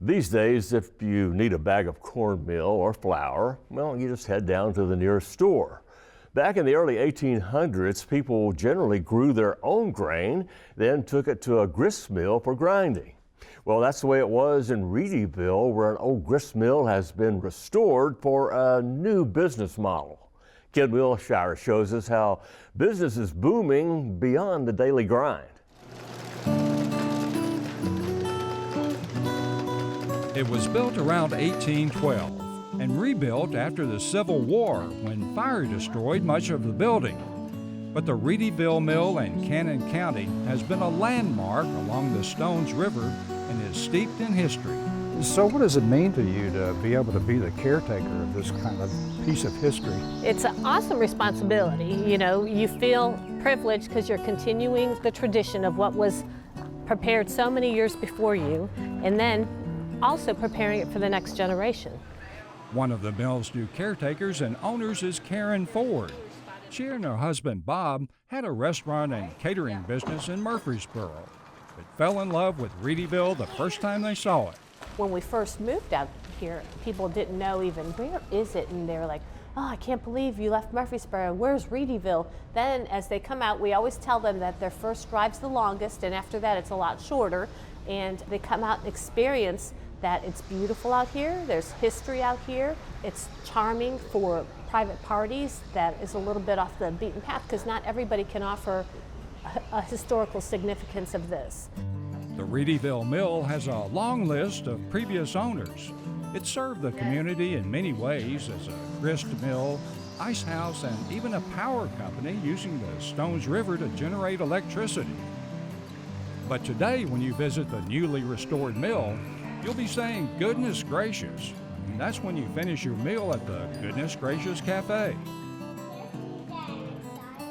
These days, if you need a bag of cornmeal or flour, well, you just head down to the nearest store. Back in the early 1800s, people generally grew their own grain, then took it to a grist mill for grinding. Well, that's the way it was in Readyville, where an old grist mill has been restored for a new business model. Kid Wilshire shows us how business is booming beyond the daily grind. It was built around 1812 and rebuilt after the Civil War when fire destroyed much of the building. But the Readyville Mill in Cannon County has been a landmark along the Stones River and is steeped in history. So what does it mean to you to be able to be the caretaker of this kind of piece of history? It's an awesome responsibility. You know, you feel privileged because you're continuing the tradition of what was prepared so many years before you, and then also preparing it for the next generation. One of the mill's new caretakers and owners is Karen Ford. She and her husband Bob had a restaurant and catering business in Murfreesboro, but fell in love with Readyville the first time they saw it. When we first moved out here, people didn't know even where is it, and they were like, oh, I can't believe you left Murfreesboro, where's Readyville? Then as they come out, we always tell them that their first drive's the longest, and after that it's a lot shorter, and they come out and experience that it's beautiful out here, there's history out here, it's charming for private parties that is a little bit off the beaten path because not everybody can offer a historical significance of this. The Readyville Mill has a long list of previous owners. It served the community in many ways as a grist mill, ice house, and even a power company using the Stones River to generate electricity. But today, when you visit the newly restored mill, you'll be saying, goodness gracious. And that's when you finish your meal at the Goodness Gracious Cafe.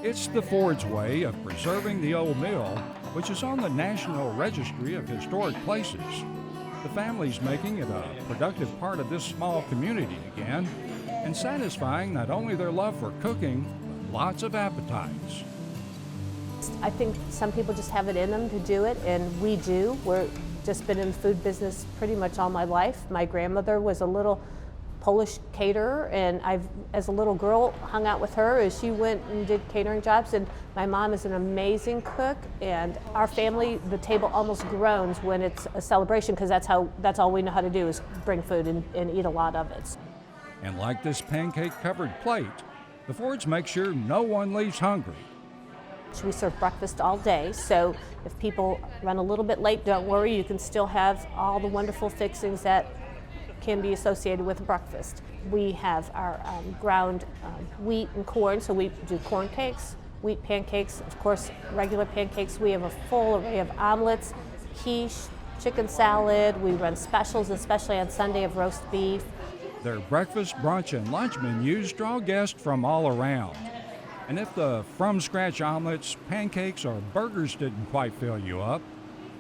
It's the Ford's way of preserving the old mill, which is on the National Registry of Historic Places. The family's making it a productive part of this small community again, and satisfying not only their love for cooking, but lots of appetites. I think some people just have it in them to do it, and we do. We're just been in the food business pretty much all my life. My grandmother was a little Polish caterer, and I've, as a little girl, hung out with her as she went and did catering jobs. And my mom is an amazing cook, and our family, the table almost groans when it's a celebration because that's all we know how to do is bring food and eat a lot of it. And like this pancake-covered plate, the Fords make sure no one leaves hungry. We serve breakfast all day, so if people run a little bit late, don't worry, you can still have all the wonderful fixings that can be associated with breakfast. We have our ground wheat and corn, so we do corn cakes, wheat pancakes, of course regular pancakes. We have a full array of omelets, quiche, chicken salad. We run specials, especially on Sunday, of roast beef. Their breakfast, brunch, and lunch menus draw guests from all around. And if the from-scratch omelets, pancakes, or burgers didn't quite fill you up,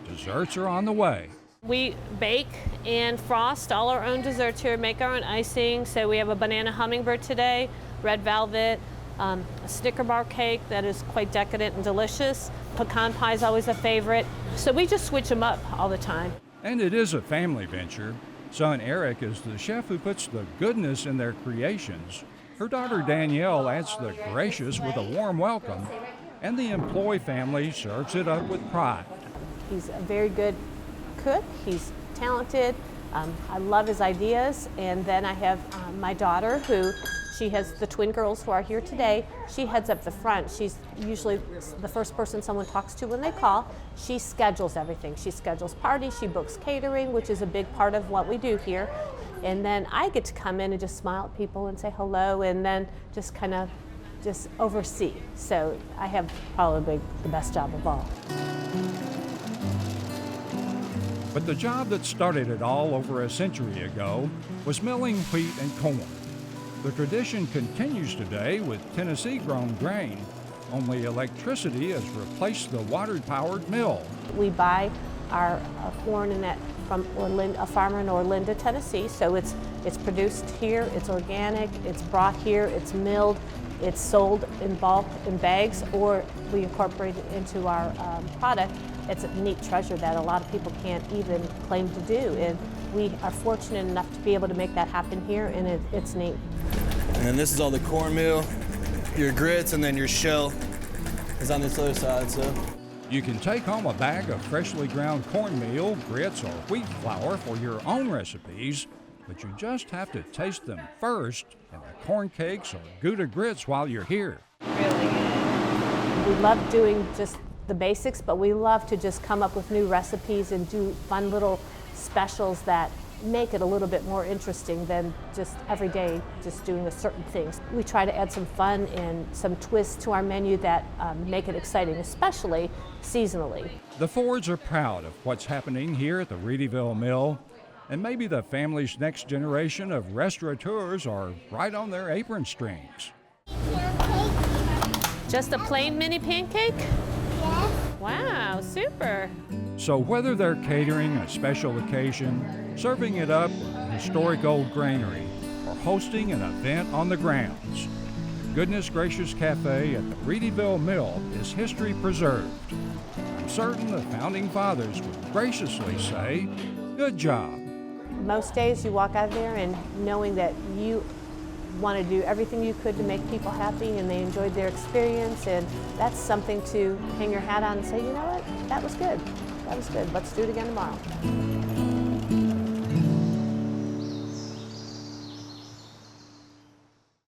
desserts are on the way. We bake and frost all our own desserts here, make our own icing. So we have a banana hummingbird today, red velvet, a Snicker bar cake that is quite decadent and delicious. Pecan pie is always a favorite. So we just switch them up all the time. And it is a family venture. Son Eric is the chef who puts the goodness in their creations. Her daughter Danielle adds the gracious with a warm welcome, and the employee family serves it up with pride. He's a very good cook, he's talented, I love his ideas, and then I have my daughter who, she has the twin girls who are here today. She heads up the front. She's usually the first person someone talks to when they call. She schedules everything. She schedules parties, she books catering, which is a big part of what we do here. And then I get to come in and just smile at people and say hello, and then just kind of just oversee. So I have probably the best job of all. But the job that started it all over a century ago was milling wheat and corn. The tradition continues today with Tennessee-grown grain, only electricity has replaced the water-powered mill. We buy our corn from a farmer in Orlinda, Tennessee. So it's produced here, it's organic, it's brought here, it's milled, it's sold in bulk in bags, or we incorporate it into our product. It's a neat treasure that a lot of people can't even claim to do. And we are fortunate enough to be able to make that happen here, and it's neat. And then this is all the cornmeal, your grits, and then your shell is on this other side. So You can take home a bag of freshly ground cornmeal, grits, or wheat flour for your own recipes, but you just have to taste them first in the corn cakes or Gouda grits while you're here. We love doing just the basics, but we love to just come up with new recipes and do fun little specials that make it a little bit more interesting than just every day just doing a certain things. We try to add some fun and some twists to our menu that make it exciting, especially seasonally. The Fords are proud of what's happening here at the Readyville Mill, and maybe the family's next generation of restaurateurs are right on their apron strings. Just a plain mini pancake? Yes. Wow, super. So whether they're catering a special occasion, serving it up in a historic old granary, or hosting an event on the grounds, Goodness Gracious Cafe at the Readyville Mill is history preserved. I'm certain the founding fathers would graciously say, good job. Most days you walk out of there and knowing that you want to do everything you could to make people happy and they enjoyed their experience, and that's something to hang your hat on and say, you know what, that was good. That was good. Let's do it again tomorrow.